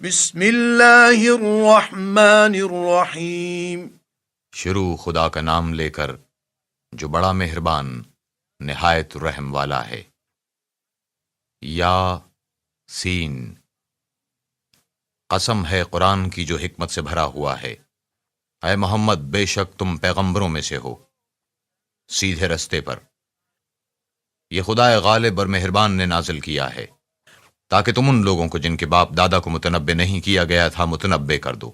بسم اللہ الرحمن الرحیم۔ شروع خدا کا نام لے کر جو بڑا مہربان نہایت رحم والا ہے۔ یا سین، قسم ہے قرآن کی جو حکمت سے بھرا ہوا ہے۔ اے محمد، بے شک تم پیغمبروں میں سے ہو، سیدھے رستے پر۔ یہ خدا غالب اور مہربان نے نازل کیا ہے تاکہ تم ان لوگوں کو جن کے باپ دادا کو متنبع نہیں کیا گیا تھا متنبع کر دو،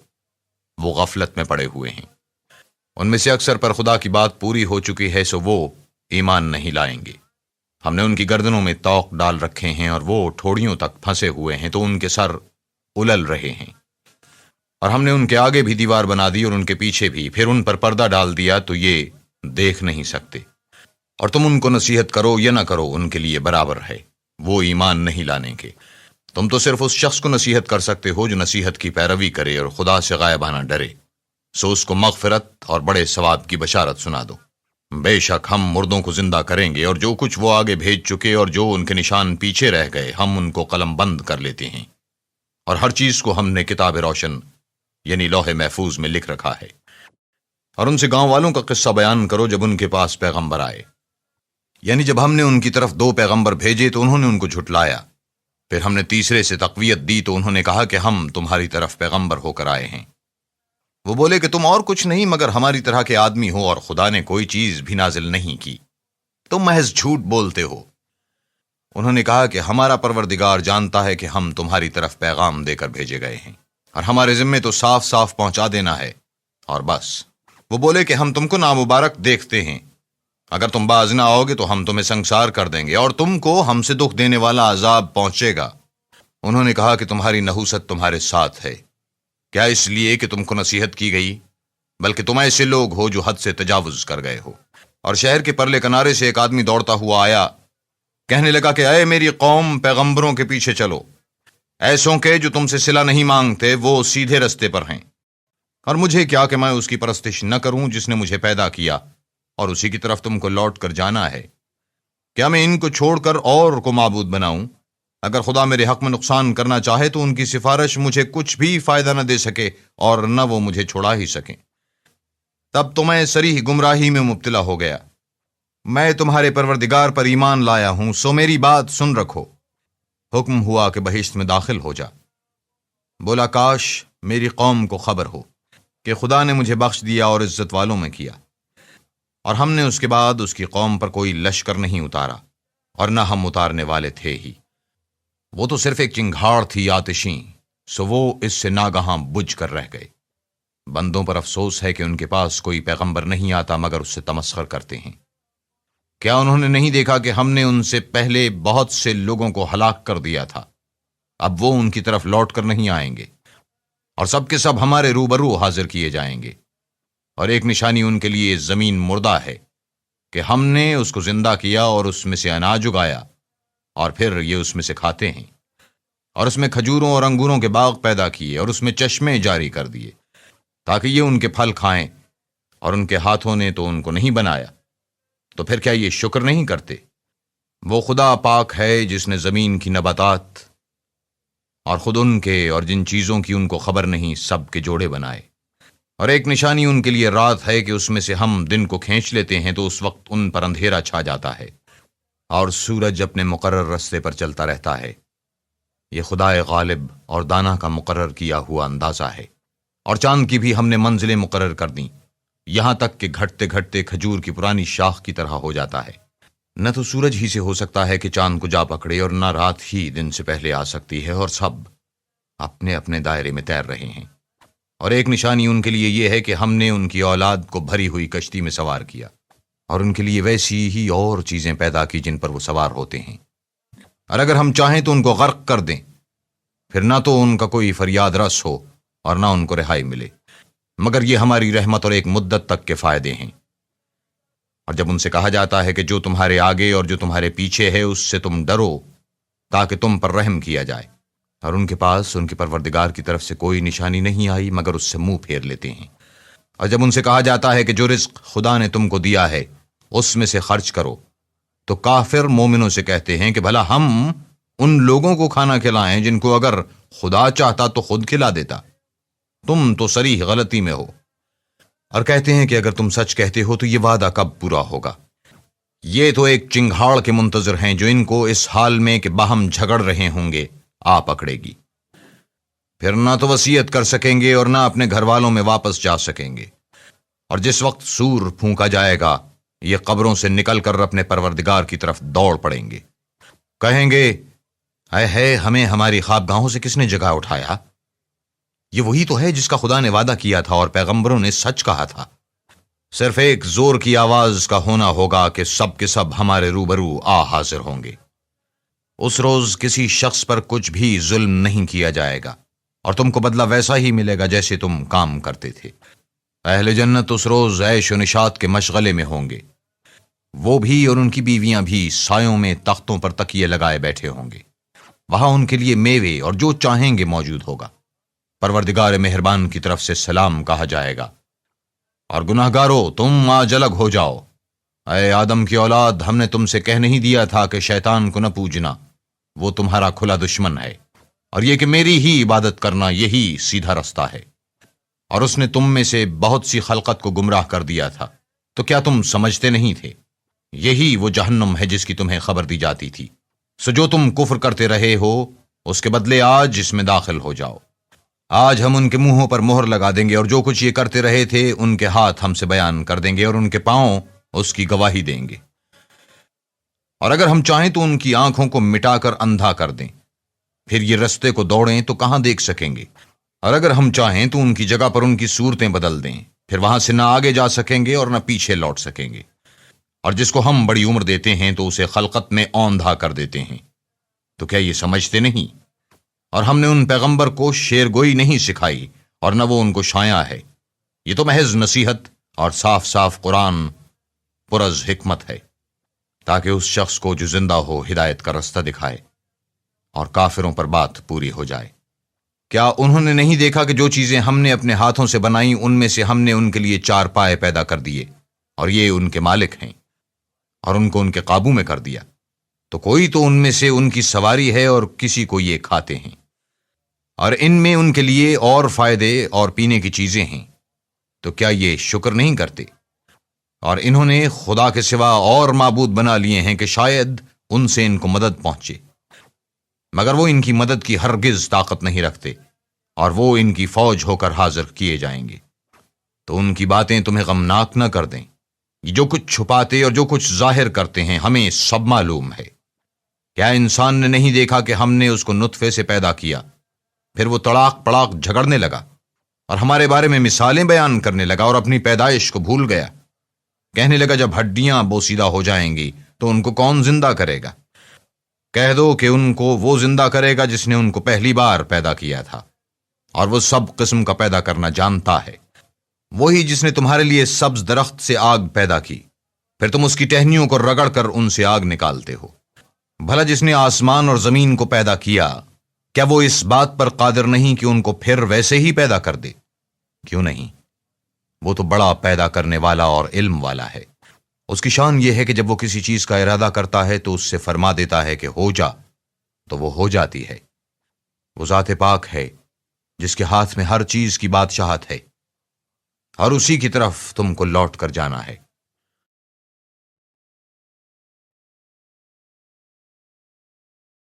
وہ غفلت میں پڑے ہوئے ہیں۔ ان میں سے اکثر پر خدا کی بات پوری ہو چکی ہے، سو وہ ایمان نہیں لائیں گے۔ ہم نے ان کی گردنوں میں طوق ڈال رکھے ہیں اور وہ ٹھوڑیوں تک پھنسے ہوئے ہیں تو ان کے سر الل رہے ہیں، اور ہم نے ان کے آگے بھی دیوار بنا دی اور ان کے پیچھے بھی، پھر ان پر پردہ ڈال دیا تو یہ دیکھ نہیں سکتے۔ اور تم ان کو نصیحت کرو یا نہ کرو، ان کے لیے برابر ہے، وہ ایمان نہیں لانے کے۔ تم تو صرف اس شخص کو نصیحت کر سکتے ہو جو نصیحت کی پیروی کرے اور خدا سے غائبانہ ڈرے، سو اس کو مغفرت اور بڑے ثواب کی بشارت سنا دو۔ بے شک ہم مردوں کو زندہ کریں گے، اور جو کچھ وہ آگے بھیج چکے اور جو ان کے نشان پیچھے رہ گئے ہم ان کو قلم بند کر لیتے ہیں، اور ہر چیز کو ہم نے کتاب روشن یعنی لوح محفوظ میں لکھ رکھا ہے۔ اور ان سے گاؤں والوں کا قصہ بیان کرو جب ان کے پاس پیغمبر آئے، یعنی جب ہم نے ان کی طرف 2 پیغمبر بھیجے تو انہوں نے ان کو جھٹلایا، پھر ہم نے تیسرے سے تقویت دی تو انہوں نے کہا کہ ہم تمہاری طرف پیغمبر ہو کر آئے ہیں۔ وہ بولے کہ تم اور کچھ نہیں مگر ہماری طرح کے آدمی ہو، اور خدا نے کوئی چیز بھی نازل نہیں کی، تم محض جھوٹ بولتے ہو۔ انہوں نے کہا کہ ہمارا پروردگار جانتا ہے کہ ہم تمہاری طرف پیغام دے کر بھیجے گئے ہیں، اور ہمارے ذمے تو صاف صاف پہنچا دینا ہے اور بس۔ وہ بولے کہ ہم تم کو نامبارک دیکھتے ہیں، اگر تم باز نہ آؤ گے تو ہم تمہیں سنگسار کر دیں گے اور تم کو ہم سے دکھ دینے والا عذاب پہنچے گا۔ انہوں نے کہا کہ تمہاری نحوست تمہارے ساتھ ہے، کیا اس لیے کہ تم کو نصیحت کی گئی؟ بلکہ تم ایسے لوگ ہو جو حد سے تجاوز کر گئے ہو۔ اور شہر کے پرلے کنارے سے ایک آدمی دوڑتا ہوا آیا، کہنے لگا کہ اے میری قوم، پیغمبروں کے پیچھے چلو، ایسوں کے جو تم سے صلہ نہیں مانگتے، وہ سیدھے رستے پر ہیں۔ اور مجھے کیا کہ میں اس کی پرستش نہ کروں جس نے مجھے پیدا کیا، اور اسی کی طرف تم کو لوٹ کر جانا ہے۔ کیا میں ان کو چھوڑ کر اور کو معبود بناؤں؟ اگر خدا میرے حق میں نقصان کرنا چاہے تو ان کی سفارش مجھے کچھ بھی فائدہ نہ دے سکے اور نہ وہ مجھے چھڑا ہی سکیں۔ تب تو میں صریح گمراہی میں مبتلا ہو گیا۔ میں تمہارے پروردگار پر ایمان لایا ہوں، سو میری بات سن رکھو۔ حکم ہوا کہ بہشت میں داخل ہو جا۔ بولا کاش میری قوم کو خبر ہو کہ خدا نے مجھے بخش دیا اور عزت والوں میں کیا، اور ہم نے اس کے بعد اس کی قوم پر کوئی لشکر نہیں اتارا، اور نہ ہم اتارنے والے تھے ہی۔ وہ تو صرف ایک چنگھاڑ تھی آتشیں، سو وہ اس سے ناگہاں بجھ کر رہ گئے۔ بندوں پر افسوس ہے کہ ان کے پاس کوئی پیغمبر نہیں آتا مگر اس سے تمسخر کرتے ہیں۔ کیا انہوں نے نہیں دیکھا کہ ہم نے ان سے پہلے بہت سے لوگوں کو ہلاک کر دیا تھا؟ اب وہ ان کی طرف لوٹ کر نہیں آئیں گے، اور سب کے سب ہمارے روبرو حاضر کیے جائیں گے۔ اور ایک نشانی ان کے لیے زمین مردہ ہے کہ ہم نے اس کو زندہ کیا اور اس میں سے اناج اگایا، اور پھر یہ اس میں سے کھاتے ہیں، اور اس میں کھجوروں اور انگوروں کے باغ پیدا کیے اور اس میں چشمے جاری کر دیے تاکہ یہ ان کے پھل کھائیں، اور ان کے ہاتھوں نے تو ان کو نہیں بنایا، تو پھر کیا یہ شکر نہیں کرتے؟ وہ خدا پاک ہے جس نے زمین کی نباتات اور خود ان کے اور جن چیزوں کی ان کو خبر نہیں سب کے جوڑے بنائے۔ اور ایک نشانی ان کے لیے رات ہے کہ اس میں سے ہم دن کو کھینچ لیتے ہیں تو اس وقت ان پر اندھیرا چھا جاتا ہے، اور سورج اپنے مقرر رستے پر چلتا رہتا ہے۔ یہ خدا غالب اور دانا کا مقرر کیا ہوا اندازہ ہے۔ اور چاند کی بھی ہم نے منزلیں مقرر کر دیں، یہاں تک کہ گھٹتے گھٹتے کھجور کی پرانی شاخ کی طرح ہو جاتا ہے۔ نہ تو سورج ہی سے ہو سکتا ہے کہ چاند کو جا پکڑے، اور نہ رات ہی دن سے پہلے آ سکتی ہے، اور سب اپنے اپنے دائرے میں تیر رہے ہیں۔ اور ایک نشانی ان کے لیے یہ ہے کہ ہم نے ان کی اولاد کو بھری ہوئی کشتی میں سوار کیا، اور ان کے لیے ویسی ہی اور چیزیں پیدا کی جن پر وہ سوار ہوتے ہیں۔ اور اگر ہم چاہیں تو ان کو غرق کر دیں، پھر نہ تو ان کا کوئی فریاد رس ہو اور نہ ان کو رہائی ملے، مگر یہ ہماری رحمت اور ایک مدت تک کے فائدے ہیں۔ اور جب ان سے کہا جاتا ہے کہ جو تمہارے آگے اور جو تمہارے پیچھے ہے اس سے تم ڈرو تاکہ تم پر رحم کیا جائے، اور ان کے پاس ان کے پروردگار کی طرف سے کوئی نشانی نہیں آئی مگر اس سے منہ پھیر لیتے ہیں۔ اور جب ان سے کہا جاتا ہے کہ جو رزق خدا نے تم کو دیا ہے اس میں سے خرچ کرو، تو کافر مومنوں سے کہتے ہیں کہ بھلا ہم ان لوگوں کو کھانا کھلائیں جن کو اگر خدا چاہتا تو خود کھلا دیتا. تم تو صریح غلطی میں ہو. اور کہتے ہیں کہ اگر تم سچ کہتے ہو تو یہ وعدہ کب پورا ہوگا؟ یہ تو ایک چنگھاڑ کے منتظر ہیں جو ان کو اس حال میں کہ باہم جھگڑ رہے ہوں گے آ پکڑے گی. پھر نہ تو وصیت کر سکیں گے اور نہ اپنے گھر والوں میں واپس جا سکیں گے. اور جس وقت سور پھونکا جائے گا یہ قبروں سے نکل کر اپنے پروردگار کی طرف دوڑ پڑیں گے. کہیں گے اے ہے ہمیں ہماری خوابگاہوں سے کس نے جگہ اٹھایا؟ یہ وہی تو ہے جس کا خدا نے وعدہ کیا تھا اور پیغمبروں نے سچ کہا تھا. صرف ایک زور کی آواز کا ہونا ہوگا کہ سب کے سب ہمارے روبرو آ حاضر ہوں گے. اس روز کسی شخص پر کچھ بھی ظلم نہیں کیا جائے گا اور تم کو بدلہ ویسا ہی ملے گا جیسے تم کام کرتے تھے. اہل جنت اس روز عیش و نشاط کے مشغلے میں ہوں گے. وہ بھی اور ان کی بیویاں بھی سایوں میں تختوں پر تکیے لگائے بیٹھے ہوں گے. وہاں ان کے لیے میوے اور جو چاہیں گے موجود ہوگا. پروردگار مہربان کی طرف سے سلام کہا جائے گا. اور گناہگارو تم آج الگ ہو جاؤ. اے آدم کی اولاد، ہم نے تم سے کہہ نہیں دیا تھا کہ شیطان کو نہ پوجنا، وہ تمہارا کھلا دشمن ہے، اور یہ کہ میری ہی عبادت کرنا یہی سیدھا رستہ ہے. اور اس نے تم میں سے بہت سی خلقت کو گمراہ کر دیا تھا، تو کیا تم سمجھتے نہیں تھے؟ یہی وہ جہنم ہے جس کی تمہیں خبر دی جاتی تھی. سو جو تم کفر کرتے رہے ہو اس کے بدلے آج اس میں داخل ہو جاؤ. آج ہم ان کے منہوں پر مہر لگا دیں گے اور جو کچھ یہ کرتے رہے تھے ان کے ہاتھ ہم سے بیان کر دیں گے اور ان کے پاؤں اس کی گواہی دیں گے. اور اگر ہم چاہیں تو ان کی آنکھوں کو مٹا کر اندھا کر دیں، پھر یہ رستے کو دوڑیں تو کہاں دیکھ سکیں گے. اور اگر ہم چاہیں تو ان کی جگہ پر ان کی صورتیں بدل دیں، پھر وہاں سے نہ آگے جا سکیں گے اور نہ پیچھے لوٹ سکیں گے. اور جس کو ہم بڑی عمر دیتے ہیں تو اسے خلقت میں اوندھا کر دیتے ہیں. تو کیا یہ سمجھتے نہیں؟ اور ہم نے ان پیغمبر کو شیرگوئی نہیں سکھائی اور نہ وہ ان کو شایع ہے. یہ تو محض نصیحت اور صاف صاف قرآن پرز حکمت ہے، تاکہ اس شخص کو جو زندہ ہو ہدایت کا رستہ دکھائے اور کافروں پر بات پوری ہو جائے. کیا انہوں نے نہیں دیکھا کہ جو چیزیں ہم نے اپنے ہاتھوں سے بنائیں ان میں سے ہم نے ان کے لیے 4 پائے پیدا کر دیے اور یہ ان کے مالک ہیں اور ان کو ان کے قابو میں کر دیا. تو کوئی تو ان میں سے ان کی سواری ہے اور کسی کو یہ کھاتے ہیں. اور ان میں ان کے لیے اور فائدے اور پینے کی چیزیں ہیں، تو کیا یہ شکر نہیں کرتے؟ اور انہوں نے خدا کے سوا اور معبود بنا لیے ہیں کہ شاید ان سے ان کو مدد پہنچے، مگر وہ ان کی مدد کی ہرگز طاقت نہیں رکھتے اور وہ ان کی فوج ہو کر حاضر کیے جائیں گے. تو ان کی باتیں تمہیں غمناک نہ کر دیں. یہ جو کچھ چھپاتے اور جو کچھ ظاہر کرتے ہیں ہمیں سب معلوم ہے. کیا انسان نے نہیں دیکھا کہ ہم نے اس کو نطفے سے پیدا کیا، پھر وہ تڑاک پڑاک جھگڑنے لگا اور ہمارے بارے میں مثالیں بیان کرنے لگا اور اپنی پیدائش کو بھول گیا. کہنے لگا جب ہڈیاں بوسیدہ ہو جائیں گی تو ان کو کون زندہ کرے گا؟ کہہ دو کہ ان کو وہ زندہ کرے گا جس نے ان کو پہلی بار پیدا کیا تھا، اور وہ سب قسم کا پیدا کرنا جانتا ہے. وہی جس نے تمہارے لیے سبز درخت سے آگ پیدا کی، پھر تم اس کی ٹہنیوں کو رگڑ کر ان سے آگ نکالتے ہو. بھلا جس نے آسمان اور زمین کو پیدا کیا، کیا وہ اس بات پر قادر نہیں کہ ان کو پھر ویسے ہی پیدا کر دے؟ کیوں نہیں؟ وہ تو بڑا پیدا کرنے والا اور علم والا ہے. اس کی شان یہ ہے کہ جب وہ کسی چیز کا ارادہ کرتا ہے تو اس سے فرما دیتا ہے کہ ہو جا، تو وہ ہو جاتی ہے. وہ ذات پاک ہے جس کے ہاتھ میں ہر چیز کی بادشاہت ہے، اور اسی کی طرف تم کو لوٹ کر جانا ہے.